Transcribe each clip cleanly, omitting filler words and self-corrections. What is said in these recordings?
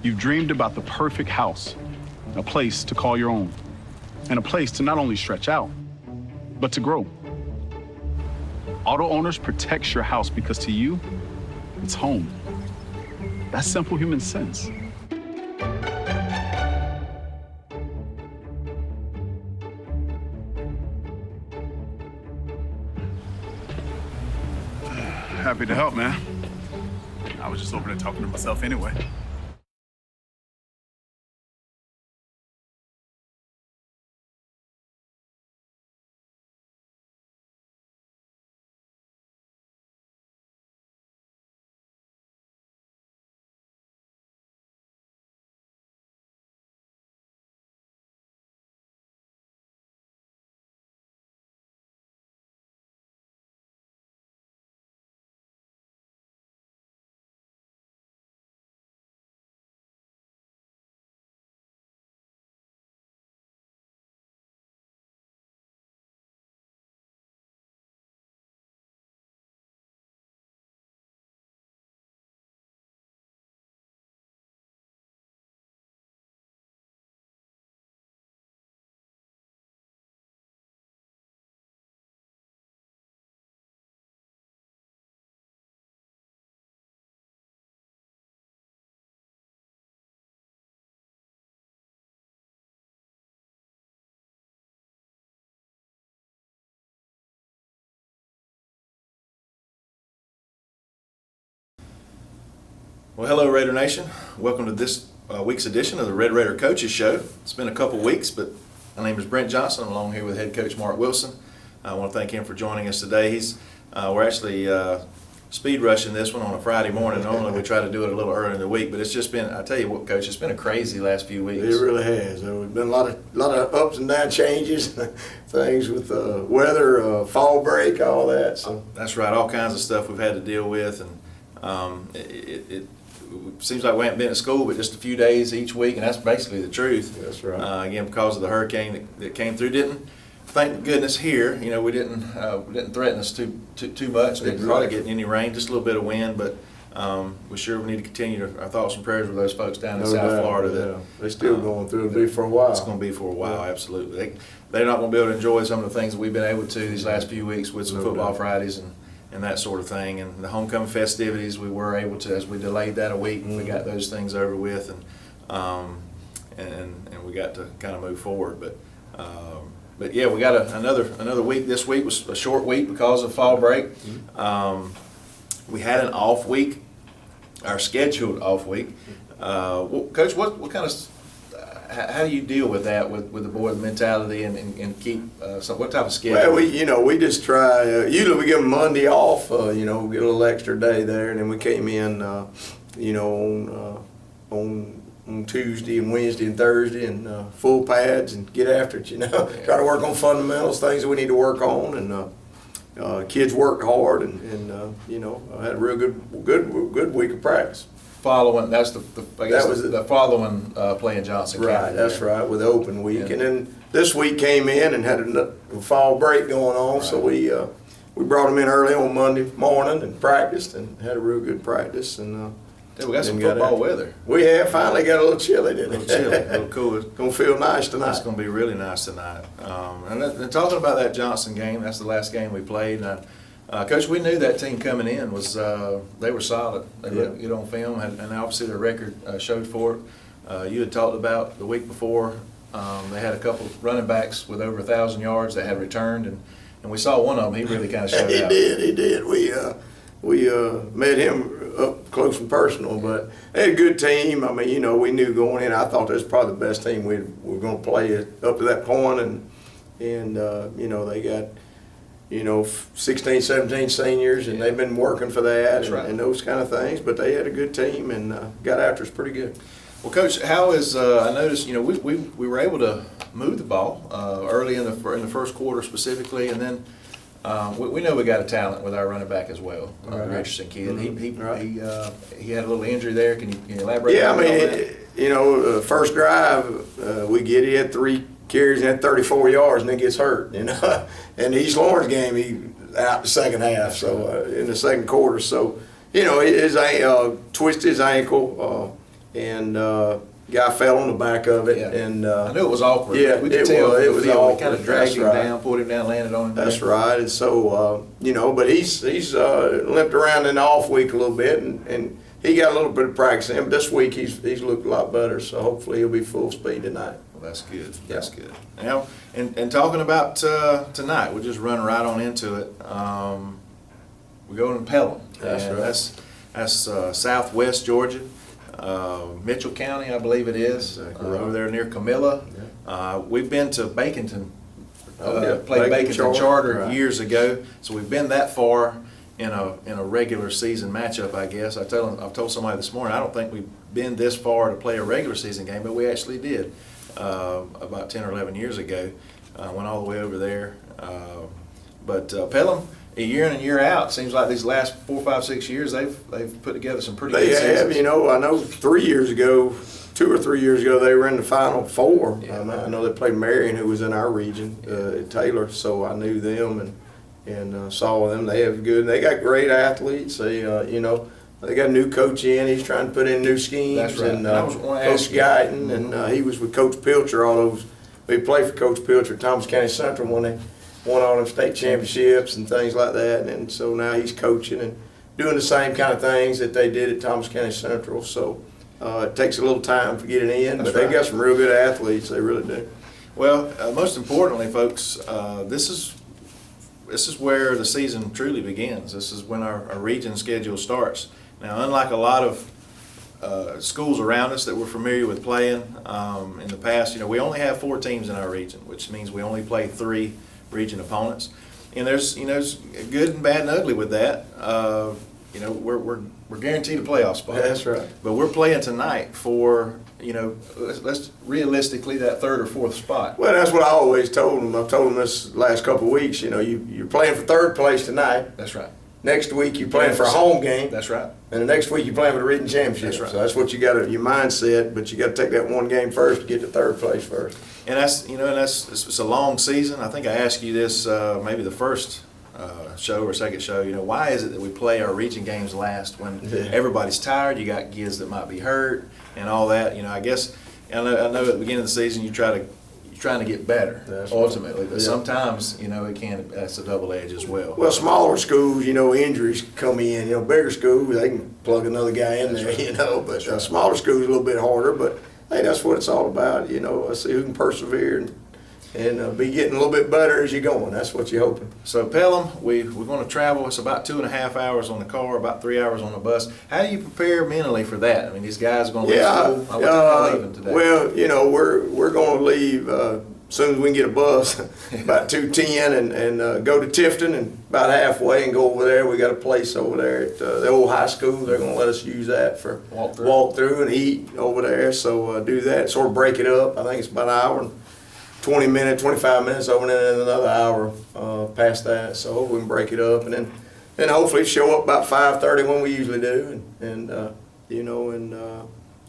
You've dreamed about the perfect house, a place to call your own, and a place to not only stretch out, but to grow. Auto Owners protects your house because to you, it's home. That's simple human sense. Happy to help, man. I was just over there talking to myself anyway. Well, hello, Raider Nation. Welcome to this week's edition of the Red Raider Coaches Show. It's been a couple weeks, but my name is Brent Johnson. I'm along here with head coach Mark Wilson. I want to thank him for joining us today. We're actually speed rushing this one on a Friday morning. Normally we try to do it a little earlier in the week, but it's just been, I tell you what, Coach, it's been a crazy last few weeks. It really has. There's been a lot of ups and down changes, things with weather, fall break, all that. So that's right, all kinds of stuff we've had to deal with, and it seems like we haven't been at school but just a few days each week, and that's basically the truth. That's right. Again, because of the hurricane that came through, didn't, thank goodness here, you know, we didn't threaten us too much. Didn't probably get any rain, just a little bit of wind, but we sure need to continue our thoughts and prayers with those folks down in South Florida. That they're still going through. It'll be for a while. It's going to be for a while, absolutely. They're not going to be able to enjoy some of the things that we've been able to these last few weeks with some football Fridays and that sort of thing. And the homecoming festivities, we were able to, as we delayed that a week, we got those things over with, and we got to kind of move forward. But yeah, we got another week. This week was a short week because of fall break. We had an off week, our scheduled off week. Coach, what kind of, how do you deal with that with the boys' mentality and keep what type of schedule? Well, we just try. Usually we give them Monday off. Get a little extra day there, and then we came in, on Tuesday and Wednesday and Thursday and full pads and get after it. Try to work on fundamentals, things that we need to work on, and kids worked hard, and had a real good week of practice. Following, that's the following playing Johnson County. Right, that's right, with the open week. And then this week came in and had a fall break going on, right. So we brought them in early on Monday morning and practiced and had a real good practice. And we got some football weather. We have finally got a little chilly, didn't it? A little cool. It's going to feel nice tonight. It's going to be really nice tonight. And talking about that Johnson game, that's the last game we played. And Coach, we knew that team coming in was they were solid. They looked good on film, and obviously their record showed for it. You had talked about the week before. They had a couple running backs with over 1,000 yards that had returned, and we saw one of them. He really kind of showed out. He did. We met him up close and personal, but they had a good team. I mean, we knew going in. I thought this was probably the best team we were going to play up to that point, and they got 16, 17 seniors, and they've been working for that and those kind of things. But they had a good team and got after us pretty good. Well, Coach, how is I noticed we were able to move the ball early in the first quarter specifically, and then we know we got a talent with our running back as well, Richardson kid. Mm-hmm. He had a little injury there. Can you elaborate? Yeah, first drive he had 3 carries and had 34 yards, and then gets hurt. And East Lawrence game, he out the second half. So in the second quarter, so he twisted his ankle. and guy fell on the back of it. Yeah. And I knew it was awkward. Yeah, we could it tell was. from It the was field. awkward. We kind of dragged That's him right. down, pulled him down, landed on him. That's right. And so, but he's limped around in the off week a little bit, and he got a little bit of practice in. But this week he's looked a lot better. So hopefully he'll be full speed tonight. Well, that's good. That's good. Now, and talking about tonight, we'll just run right on into it. We're going to Pelham. That's And right. That's southwest Georgia, Mitchell County, I believe it is, Exactly right. over there near Camilla. We've been to Baconton, Yeah, played Bacon Baconton Charter right. years ago, so we've been that far in a regular season matchup, I guess. I've told somebody this morning, I don't think we've been this far to play a regular season game, but we actually did about 10 or 11 years ago. Went all the way over there. But Pelham, a year in and year out, seems like these last 4, 5, 6 years they've put together some pretty They good have, seasons. I know 3 years ago, 2 or 3 years ago, they were in the Final Four. Yeah. I know they played Marion, who was in our region, at Taylor, so I knew them and saw them. They have good. They got great athletes. They, they got a new coach in. He's trying to put in new schemes. That's right. And I was gonna ask Coach you. Guyton, and he was with Coach Pilcher. All those we played for Coach Pilcher at Thomas County Central when they won all them state championships and things like that. And so now he's coaching and doing the same kind of things that they did at Thomas County Central. So it takes a little time to get it in, That's but they right. got some real good athletes. They really do. Well, most importantly, folks, this is where the season truly begins. This is when our region schedule starts. Now, unlike a lot of schools around us that we're familiar with playing in the past, we only have 4 teams in our region, which means we only play 3 region opponents. And there's good and bad and ugly with that. We're guaranteed a playoff spot. That's right. But we're playing tonight for let's realistically that 3rd or 4th spot. Well, that's what I always told them. I've told them this last couple of weeks. You're playing for 3rd place tonight. That's right. Next week you're playing for a home game. That's right. And the next week you're playing for the region championship. That's right. So that's what you got your mindset, but you got to take that one game first to get to 3rd place first. And it's a long season. I think I asked you this maybe the first show or second show. Why is it that we play our region games last when everybody's tired? You got kids that might be hurt and all that. I guess I know at the beginning of the season you're trying to get better ultimately, but sometimes that's a double edge as well. Well, smaller schools, injuries come in. Bigger schools they can plug another guy in there. Right. But smaller schools a little bit harder. But hey, that's what it's all about. I see who can persevere and be getting a little bit better as you're going. That's what you're hoping. So Pelham, we're going to travel. It's about 2.5 hours on the car, about 3 hours on the bus. How do you prepare mentally for that? I mean, these guys are going to leave school. What time are they leaving today? Well, we're going to leave as soon as we can get a bus, about 2:10, and go to Tifton, and about halfway and go over there. We got a place over there at the old high school. They're going to let us use that for walk through and eat over there. So do that, sort of break it up. I think it's about an hour and 20 minutes, 25 minutes over there, and then another hour past that. So hopefully we can break it up, and then hopefully show up about 5:30 when we usually do, and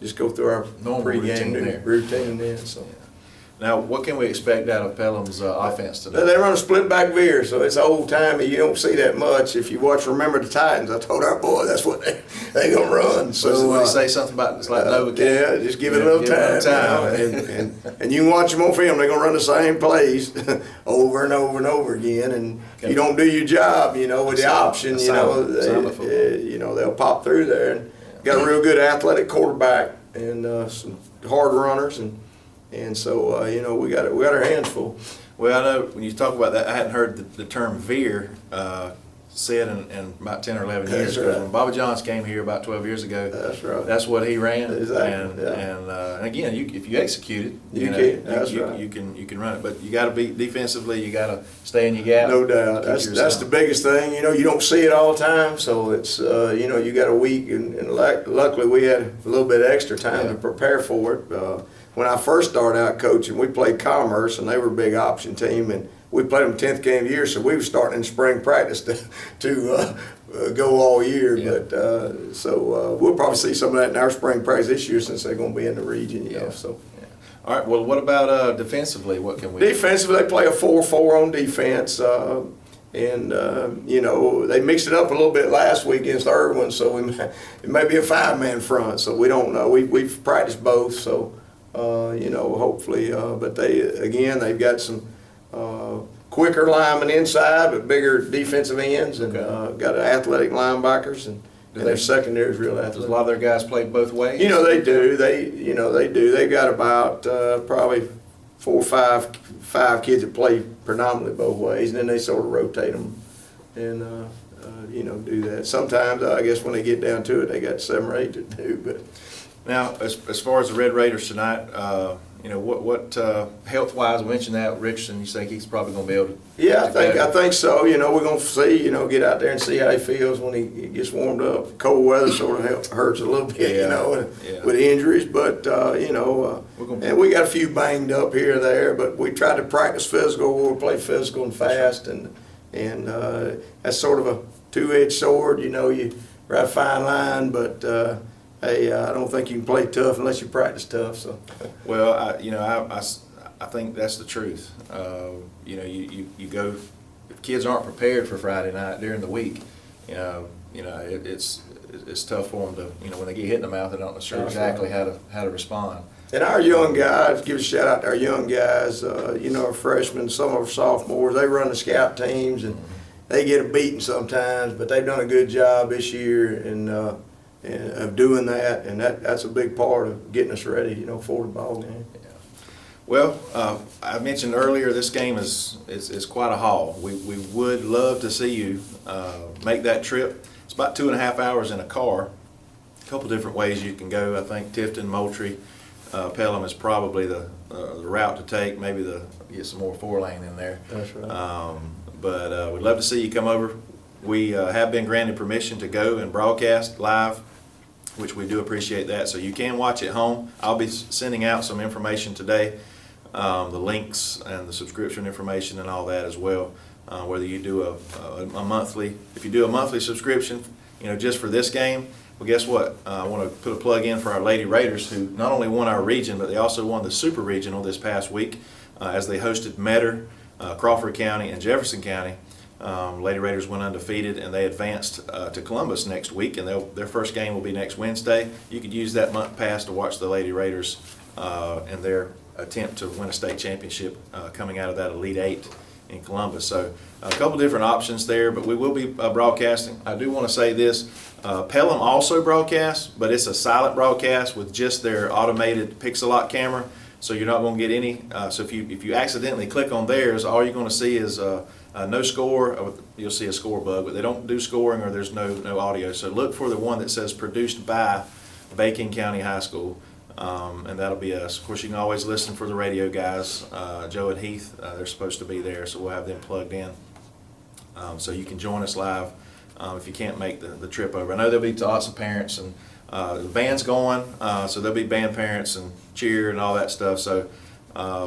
just go through our Normal pregame routine then. So. Now, what can we expect out of Pelham's offense today? They run a split back veer, so it's old timey. You don't see that much. If you watch Remember the Titans, I told our boy that's what they gonna run. So when you say something about it's like Nova King? Yeah, just give it a little time. And you can watch them on film. They're gonna run the same plays over and over and over again. And you don't do your job, with the option. They'll pop through there. And got a real good athletic quarterback and some hard runners and so we got our hands full. Well, I know when you talk about that, I hadn't heard the term veer said in about 10 or 11 years. That's right. When Bobby Johns came here about 12 years ago, That's right. that's what he ran. Exactly. And again, if you execute it, You can. That's right. you can run it. But you got to be defensively. You got to stay in your gap. No doubt. That's the biggest thing. You don't see it all the time, so it's you got a week, and luckily we had a little bit of extra time to prepare for it. When I first started out coaching, we played Commerce, and they were a big option team, and we played them 10th game of the year, so we were starting in spring practice to go all year. Yeah. But so we'll probably see some of that in our spring practice this year since they're going to be in the region. So. All right. Well, what about defensively? What can we? Defensively, they play a 4-4 on defense. And you know, they mixed it up a little bit last week against Irwin, so it may be a 5-man front. So we don't know. We've practiced both, so you know, hopefully. But they've got some quicker linemen inside, but bigger defensive ends, and got athletic linebackers, and their secondary is real athletic. Does a lot of their guys play both ways? You know, they do. They do. They've got about probably 4 or 5 kids that play predominantly both ways, and then they sort of rotate them and you know, do that. Sometimes I guess when they get down to it, they got 7 or 8 to do. But now, as far as the Red Raiders tonight, you know, what health-wise, I mentioned that Richardson, you think he's probably going to be able to? yeah, I think so. You know, we're going to see. You know, get out there and see how he feels when he gets warmed up. Cold weather sort of hurts a little bit, you know, with injuries. But you know, and we got a few banged up here or there. But we tried to practice physical. We'll play physical and fast, and that's sort of a two-edged sword. You know, you ride a fine line, but. Hey, I don't think you can play tough unless you practice tough. So, well, I think that's the truth. You know, you go. If kids aren't prepared for Friday night during the week, it's tough for them to, you know, when they get hit in the mouth, they don't know exactly how to respond. And our young guys, give a shout out to our young guys. You know, our freshmen, some of our sophomores, they run the scout teams, and they get a beating sometimes, but they've done a good job this year and of doing that, and that's a big part of getting us ready, you know, for the ball game. Yeah. Well, I mentioned earlier this game is quite a haul. We would love to see you make that trip. It's about 2.5 hours in a car. A couple different ways you can go. I think Tifton, Moultrie, Pelham is probably the route to take. Maybe get some more 4-lane in there. That's right. But we'd love to see you come over. We have been granted permission to go and broadcast live, which we do appreciate that. So you can watch at home. I'll be sending out some information today, the links and the subscription information and all that as well. Whether you do a monthly, if you do a monthly subscription, you know, just for this game, well, guess what? I want to put a plug in for our Lady Raiders, who not only won our region, but they also won the Super Regional this past week as they hosted Metter, Crawford County, and Jefferson County. Lady Raiders went undefeated, and they advanced to Columbus next week, and their first game will be next Wednesday. You could use that month pass to watch the Lady Raiders in their attempt to win a state championship coming out of that Elite 8 in Columbus. So a couple different options there, but we will be broadcasting. I do want to say this, Pelham also broadcasts, but it's a silent broadcast with just their automated Pixelot camera, so you're not going to get any. So if you accidentally click on theirs, all you're going to see is no score. You'll see a score bug, but they don't do scoring, or there's no audio. So look for the one that says produced by Bacon County High School, and that'll be us. Of course, you can always listen for the radio guys, Joe and Heath. They're supposed to be there, so we'll have them plugged in. So you can join us live if you can't make the trip over. I know there'll be lots of parents, and the band's going, so there'll be band parents and cheer and all that stuff. So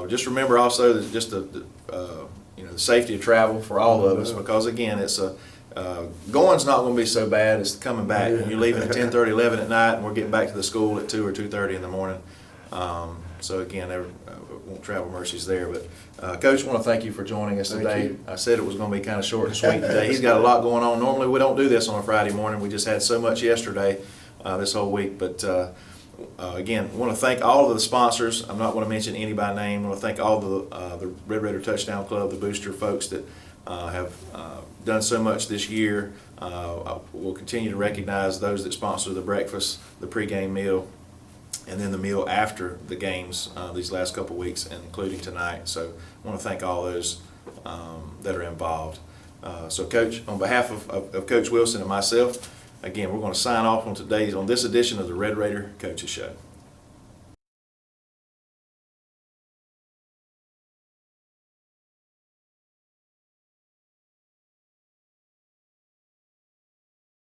just remember also that just the safety of travel for all of us, because again, it's going's not going to be so bad. It's coming back. You're leaving at 10:30, 11 at night, and we're getting back to the school at 2 or 2:30 in the morning. So again, there won't travel mercies there. But Coach, I want to thank you for joining us today. I said it was going to be kind of short and sweet today. He's got a lot going on. Normally we don't do this on a Friday morning. We just had so much yesterday, this whole week. But again, I want to thank all of the sponsors. I'm not going to mention any by name. I want to thank all the Red Raider Touchdown Club, the booster folks that have done so much this year. We'll continue to recognize those that sponsor the breakfast, the pregame meal, and then the meal after the games these last couple of weeks, and including tonight. So I want to thank all those that are involved. So Coach, on behalf of Coach Wilson and myself, again, we're going to sign off on this edition of the Red Raider Coaches Show.